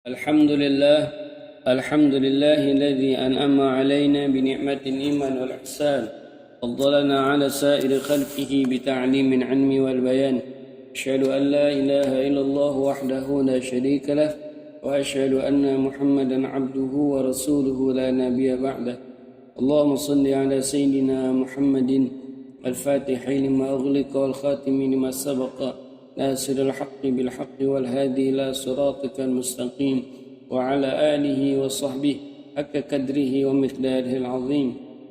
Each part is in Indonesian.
الحمد لله الذي أنعم علينا بنعمة الإيمان والإحسان فضلنا على سائر خلقه بتعليم العلم والبيان. أشهد أن لا إله إلا الله وحده لا شريك له وأشهد أن محمدا عبده ورسوله لا نبي بعده. اللهم صل على سيدنا محمد الفاتح لما أغلق والخاتم لما سبق ناصر الحق بالحق والهادي إلى صراطك المستقيم وعلى آله وصحبه حق قدره ومقداره العظيم.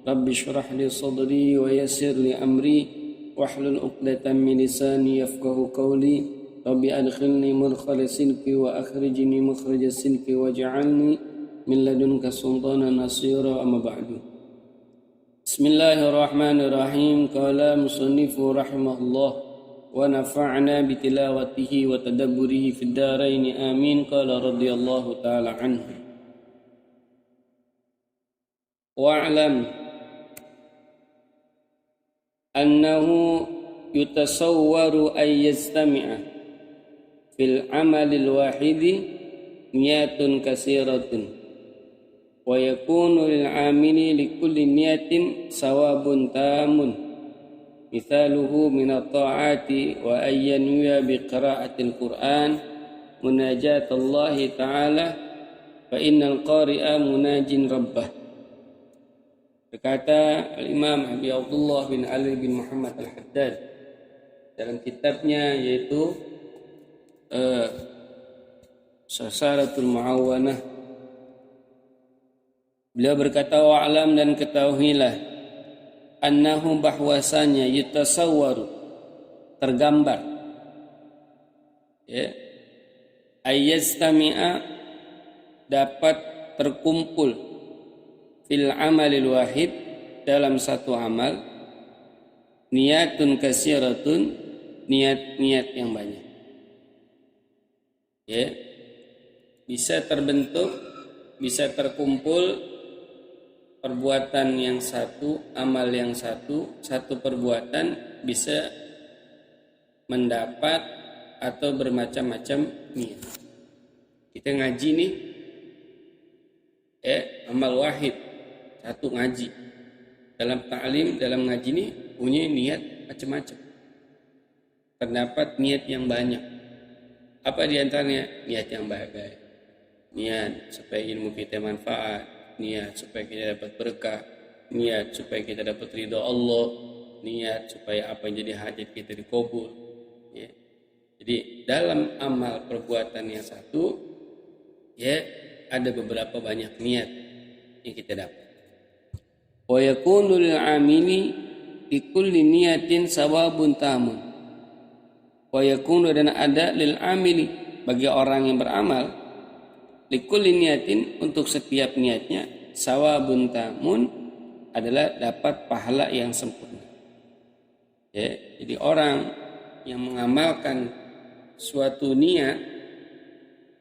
رب اشرح لي صدري ويسر لي أمري واحلل عقدة من لساني يفقه قولي. رب أدخلني مدخل صدق وأخرجني مخرج صدق واجعلني من لدنك سلطانا نصيرا. أما بعد. بسم الله الرحمن الرحيم. قال مصنف رحمه الله ونفعنا بتلاوته وتدبره في الدارين آمين. قال رضي الله تعالى عنه واعلم أنه يتصور أن يجتمع في العمل الواحد نيات كثيرة ويكون للعامل لكل نية ثواب تام. مثاله من الطاعات وأن ينوي بقراءة القرآن مناجاة الله تعالى فإن القارئ مناج ربه. Berkata Imam Abi Abdullah bin Ali bin Muhammad Al-Haddad dalam kitabnya yaitu Sasaratul Mu'awanah, beliau berkata wa'alam, dan ketahuilah, annahu bahwasanya yutasawwaru tergambar, ya, ayyastami'a dapat terkumpul fil amalil wahid dalam satu amal niyatun kasiratun, niat-niat yang banyak, ya, bisa terbentuk, bisa terkumpul perbuatan yang satu, amal yang satu, satu perbuatan bisa mendapat atau bermacam-macam niat. Kita ngaji nih, amal wahid, satu ngaji. Dalam ta'lim, dalam ngaji nih punya niat macam-macam. Terdapat niat yang banyak. Apa diantaranya? Niat yang baik-baik. Niat supaya ilmu kita manfaat, niat supaya kita dapat berkah, niat supaya kita dapat ridha Allah, niat supaya apa yang jadi hajat kita dikabul, ya. Jadi dalam amal perbuatan yang satu, ya, ada beberapa banyak niat yang kita dapat. Wa yakunu lil amili bi kulli niyatin sawabun tamun. Wa yakunu, dan ada lil amili bagi orang yang beramal, likulli niyatin untuk setiap niatnya, sawabun tamun adalah dapat pahala yang sempurna. Ya, jadi orang yang mengamalkan suatu niat,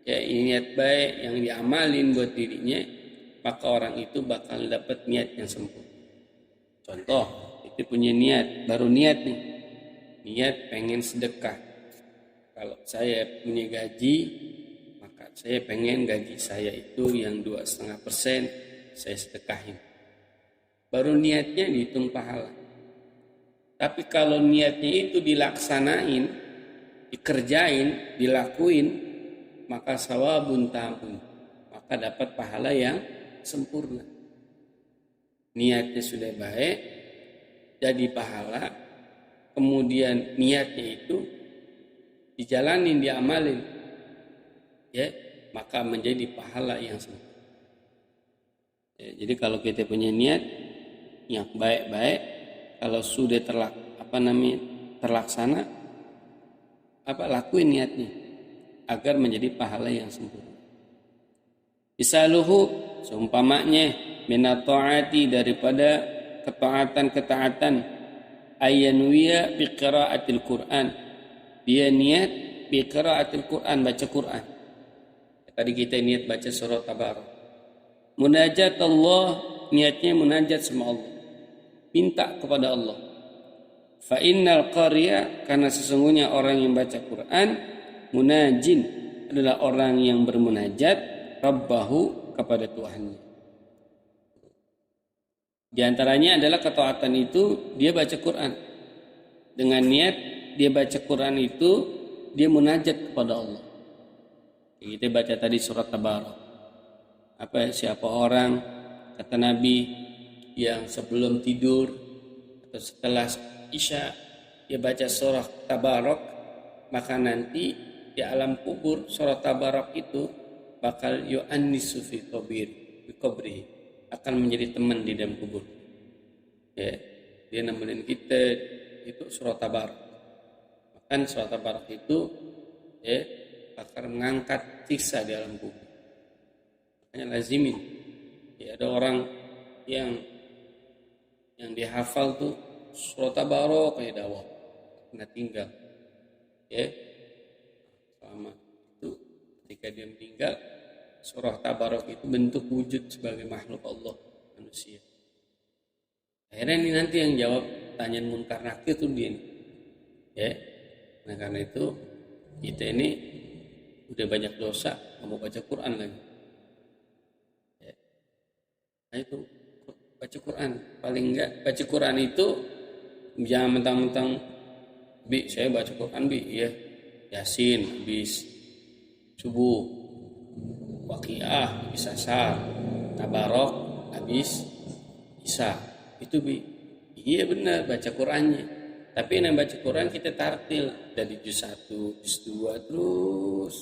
ya, niat baik yang diamalin buat dirinya, maka orang itu bakal dapat niat yang sempurna. Contoh, itu punya niat, baru niat nih, niat pengen sedekah. Kalau saya punya gaji, saya pengen gaji saya itu yang 2,5% saya sedekahin. Baru niatnya dihitung pahala. Tapi kalau niatnya itu dilaksanain, dikerjain, dilakuin, maka sawabun tamun, maka dapat pahala yang sempurna. Niatnya sudah baik, jadi pahala. Kemudian niatnya itu dijalanin, diamalin, ya, maka menjadi pahala yang sempurna. Ya, jadi kalau kita punya niat yang baik-baik, kalau sudah terlaksana, lakuin niatnya agar menjadi pahala yang sempurna. Isaluhu, seumpamanya minat ta'ati, daripada ketaatan-ketaatan, ayyanwiya bi qiraatil Qur'an, dia niat bi qiraatil Qur'an, baca Qur'an. Tadi kita niat baca surah Tabarak. Munajat Allah, niatnya munajat sama Allah, minta kepada Allah. Fa innal qari'a, karena sesungguhnya orang yang baca Quran, munajin, adalah orang yang bermunajat Rabbahu kepada Tuhannya. Di antaranya adalah ketaatan itu dia baca Quran. Dengan niat dia baca Quran itu dia munajat kepada Allah. Kita baca tadi surat Tabarak. Siapa orang kata Nabi yang sebelum tidur atau setelah Isya dia baca surah Tabarak, maka nanti di alam kubur surah Tabarak itu bakal yu'annisu fi qabri, akan menjadi teman di dalam kubur. Ya, dia nemenin kita itu surah Tabarak. Bahkan surah Tabarak itu ya akan mengangkat siksa di alam kubur. Makanya lazimin. Ya, ada orang yang dihafal tuh surah Tabarak kayak dakwah nggak tinggal. Ya, selama itu ketika dia meninggal, surah Tabarak itu bentuk wujud sebagai makhluk Allah manusia. Akhirnya ini nanti yang jawab tanyaan munkar nakir itu dia nih. Ya, nah karena itu kita ini udah banyak dosa, nggak mau baca Quran lagi. Ya. Nah itu baca Quran, paling enggak baca Quran itu jangan mentang-mentang bi saya baca Quran bi ya Yasin habis subuh, Waqiah habis asar, Tabarok habis Isya, itu bi iya benar baca Qurannya. Tapi yang baca Quran kita tartil dari juz 1, juz 2 terus.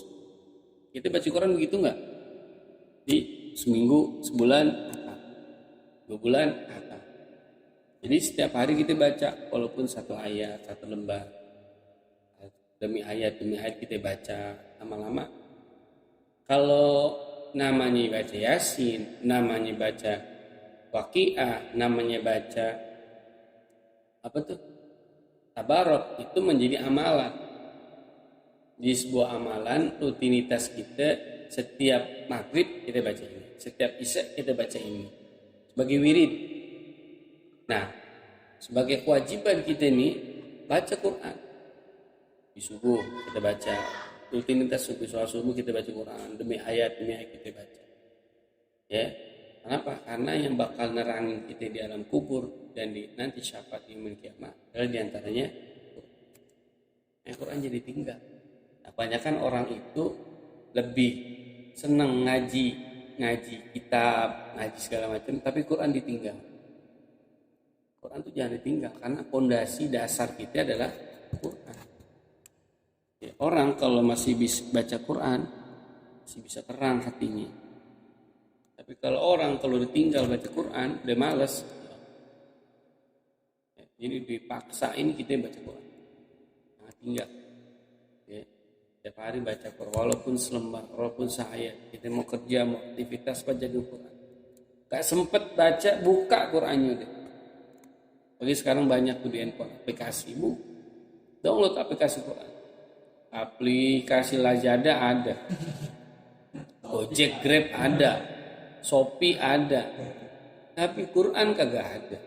Kita baca Quran begitu enggak? Di seminggu, sebulan, 2 bulan, jadi setiap hari kita baca walaupun satu ayat, satu lembar. Demi ayat kita baca lama-lama. Kalau namanya baca Yasin, namanya baca Waqiah, namanya baca Tabarok, itu menjadi amalan. Di sebuah amalan rutinitas kita, setiap maghrib kita baca ini, setiap isya kita baca ini sebagai wirid. Nah, sebagai kewajiban kita ini baca Quran. Di subuh kita baca, rutinitas sholat subuh kita baca Quran, demi ayat kita baca. Ya, kenapa? Karena yang bakal nerangin kita di alam kubur dan nanti syafaat yaumil kiamat adalah diantaranya Quran jadi tinggal. Nah, kebanyakan orang itu lebih senang ngaji kitab, ngaji segala macam, tapi Quran ditinggal. Quran itu jangan ditinggal karena fondasi dasar kita adalah Quran. Ya, orang kalau masih bisa baca Quran masih bisa terang hatinya. Tapi kalau orang kalau ditinggal baca Quran udah malas. Ya, jadi dipaksain kita baca Quran. Nah, tinggal. Ya, setiap hari baca Quran walaupun selembar, walaupun seayat. Kita mau kerja, mau aktivitas baca Quran. Gak sempet baca, buka Qurannya deh. Bagi sekarang banyak tuh di handphone aplikasi, download aplikasi Quran. Aplikasi Lazada ada, Gojek, Grab ada, Shopee ada, tapi Quran kagak ada.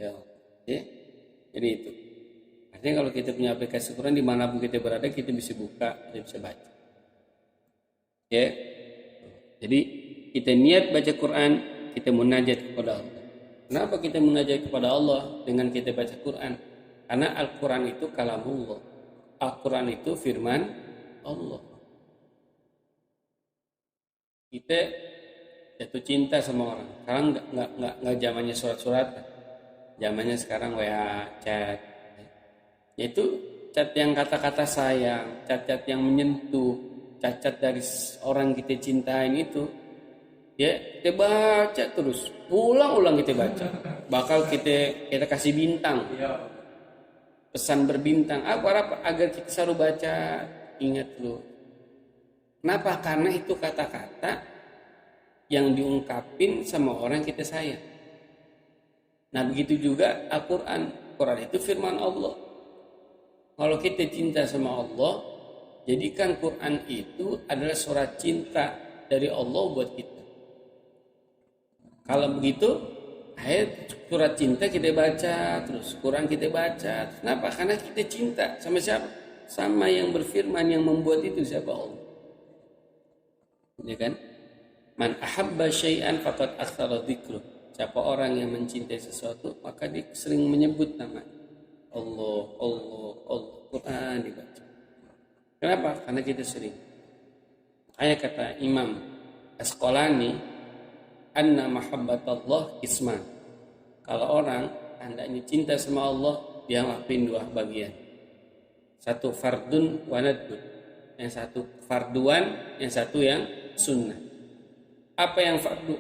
Ya, jadi itu. Artinya kalau kita punya aplikasi Quran dimanapun kita berada kita bisa buka, kita bisa baca. Ya, jadi kita niat baca Quran, kita munajat kepada Allah. Kenapa kita munajat kepada Allah dengan kita baca Quran? Karena Al-Quran itu kalamullah. Al-Quran itu firman Allah. Kita jatuh cinta sama orang. Sekarang nggak zamannya surat-surat. Zamannya sekarang WA, chat. Yaitu chat yang kata-kata sayang, chat-chat yang menyentuh, chat-chat dari orang kita cintain itu. Ya, kita baca terus, ulang-ulang kita baca. Bakal kita kasih bintang, pesan berbintang. Apa agar kita selalu baca, ingat lo. Kenapa? Karena itu kata-kata yang diungkapin sama orang kita sayang. Nah begitu juga Al-Quran. Quran itu firman Allah. Kalau kita cinta sama Allah, jadikan Quran itu adalah surat cinta dari Allah buat kita. Kalau begitu, ayat surat cinta kita baca, terus Quran kita baca. Kenapa? Karena kita cinta sama siapa? sama yang berfirman, yang membuat itu siapa? Allah. Ya kan? Man ahabba syai'an faqad aktsara dzikruh. Siapa orang yang mencintai sesuatu, maka dia sering menyebut nama Allah, Allah, Allah. Quran dibaca. Kenapa? Karena kita sering. Ayat kata Imam Asqalani, anna mahabbatallah isman. Kalau orang hendaknya cinta sama Allah, dia ngelakuin dua bagian. Satu fardun wa nadbun. Yang satu farduan, yang satu yang sunnah. Apa yang fardu?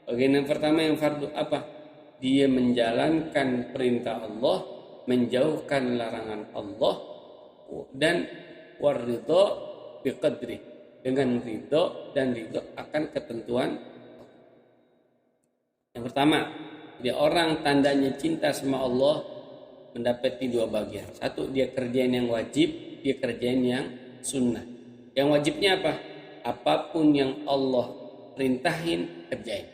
Bagian yang pertama yang fardu apa? Dia menjalankan perintah Allah, menjauhkan larangan Allah, dan waridho biqadri, dengan ridho dan ridho akan ketentuan. Yang pertama, dia orang tandanya cinta sama Allah mendapati dua bagian. Satu, dia kerjain yang wajib, dia kerjain yang sunnah. Yang wajibnya apa? Apapun yang Allah perintahin, kerjain.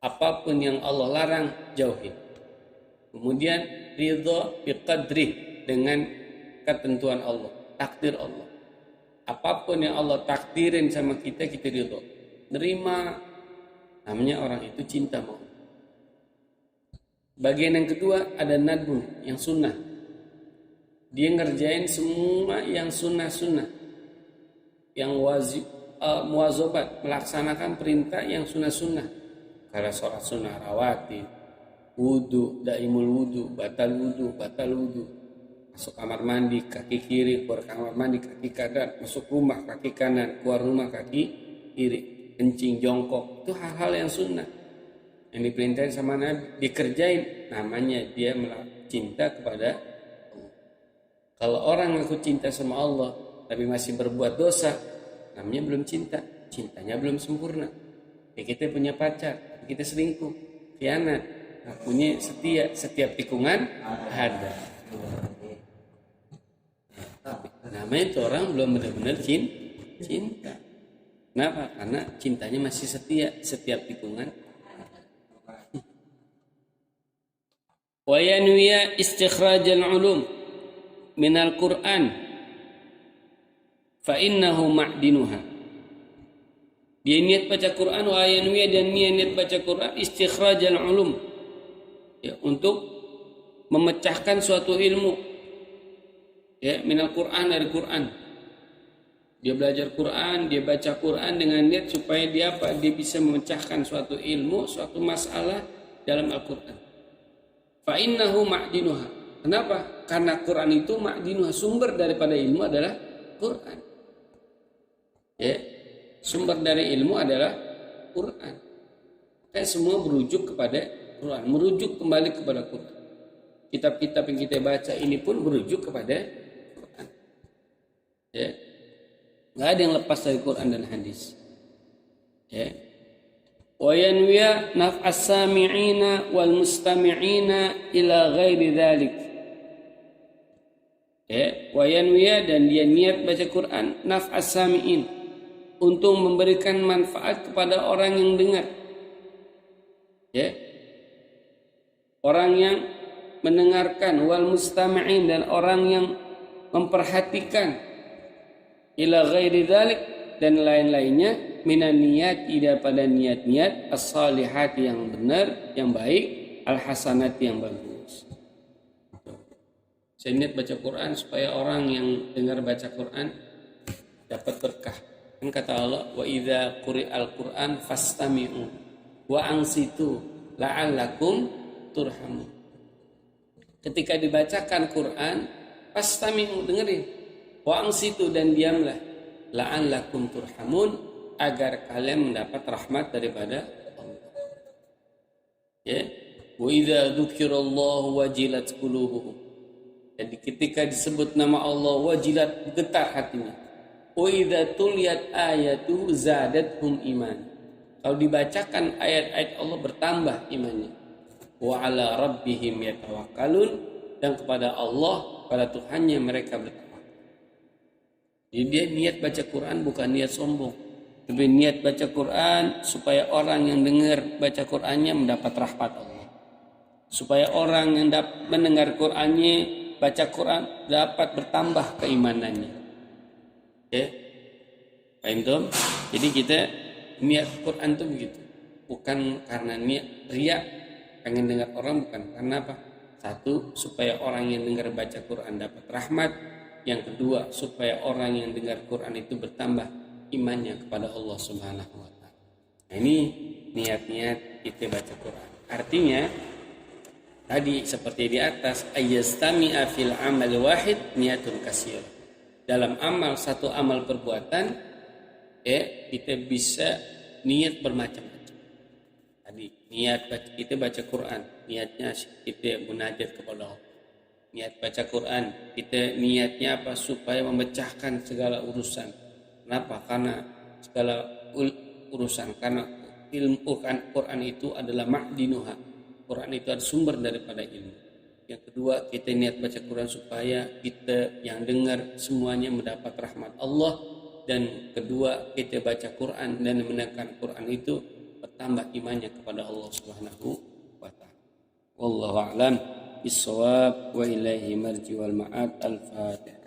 Apapun yang Allah larang, jauhin. Kemudian ridho biqadri, dengan ketentuan Allah, takdir Allah. Apapun yang Allah takdirin sama kita, kita ridho, nerima. Namanya orang itu cinta mau. Bagian yang kedua ada nadbun, yang sunnah. Dia ngerjain semua yang sunnah-sunnah, yang wajib, muwazobat, melaksanakan perintah yang sunnah-sunnah. Karena sholat sunnah rawatib, wudu, daimul wudu, batal wudu, masuk kamar mandi kaki kiri, keluar kamar mandi kaki kanan, masuk rumah kaki kanan, keluar rumah kaki kiri, kencing, jongkok, itu hal-hal yang sunnah yang diperintahin sama Nabi, dikerjain. Namanya dia cinta kepada Allah. Kalau orang ngaku cinta sama Allah tapi masih berbuat dosa, namanya belum cinta, cintanya belum sempurna. Ya, kita punya pacar, kita selingkuh, khianat, ngakunya setia, setiap tikungan ada. Namanya itu orang belum benar-benar cinta. Kenapa? Karena cintanya masih setia, setiap tikungan. Wa yanwiya istikhrajal ulum minal Qur'an fa innahu ma'dinuha. Dia niat baca Quran, wa yanwiya, dan niat baca Quran istikhrajal ulum, ya, untuk memecahkan suatu ilmu, ya, minal Quran, dari Quran. Dia belajar Quran, dia baca Quran dengan niat supaya dia apa? Dia bisa memecahkan suatu ilmu, suatu masalah dalam Al-Quran. Fa innahu ma'dinuha. Kenapa? Karena Quran itu ma'dinuha, sumber daripada ilmu adalah Quran. Ya, sumber dari ilmu adalah Quran. Kayak semua berujuk kepada Quran, merujuk kembali kepada Quran. Kitab-kitab yang kita baca ini pun berujuk kepada Quran. Ya. Nggak ada yang lepas dari Quran dan hadis. Ya. Wa yanwiya naf'as sami'ina wal mustami'ina ila ghairi dzalik. Ya, wa yanwiya, dan dia niat baca Quran naf'as sami'in, untuk memberikan manfaat kepada orang yang dengar. Ya. Orang yang mendengarkan, wal mustami'in, dan orang yang memperhatikan, ila ghairi dzalik, dan lain-lainnya, minan niat, daripada niat-niat as-salihat, yang benar, yang baik, al-hasanat, yang bagus. Saya niat baca Quran supaya orang yang dengar baca Quran dapat berkah. Kan kata Allah, wa idza quri'al Quran fastami'u wa ansitu la'allakum turhamun. Ketika dibacakan Quran, fastami'u, dengerin, wa ansitu, dan diamlah, la'allakum turhamun, agar kalian mendapat rahmat daripada Allah. Ya, wa idza dzukirallahu wajilat qulubuhum. Jadi ketika disebut nama Allah, wajilat, getar hatinya. Wa idza tuliyat ayatu zadathum iman. Kalau dibacakan ayat-ayat Allah, bertambah imannya. Wa ala rabbihim yatawakkalun, dan kepada Allah, pada Tuhannya mereka bertawakal. Jadi dia niat baca Quran bukan niat sombong, tapi niat baca Quran supaya orang yang dengar baca Qurannya mendapat rahmat Allah. Supaya orang yang mendengar Qurannya baca Quran dapat bertambah keimanannya. Oke, paham tuh? Jadi kita niat Quran tuh begitu, bukan karena niat riak pengen dengar orang, bukan. Karena apa? Satu, supaya orang yang dengar baca Quran dapat rahmat. Yang kedua, supaya orang yang dengar Quran itu bertambah imannya kepada Allah Subhanahu wa taala. Nah, ini niat-niat kita baca Quran. Artinya tadi seperti di atas, ayyastami'a fil amal wahid niyatun kasir. Dalam amal, satu amal perbuatan, kita bisa niat bermacam-macam. Tadi niat kita baca Quran, niatnya kita munajat kepada Allah. Niat baca Quran, kita niatnya apa? Supaya memecahkan segala urusan. Kenapa? Karena segala urusan, karena ilmu Quran itu adalah ma'dinuha. Quran itu adalah sumber daripada ilmu. Yang kedua, kita niat baca Quran supaya kita yang dengar semuanya mendapat rahmat Allah. Dan kedua, kita baca Quran dan mendengarkan Quran itu bertambah imannya kepada Allah Subhanahu wa taala. Wallahu a'lam bissawab wa ilaihi marji wal ma'ad. Al-Fatihah.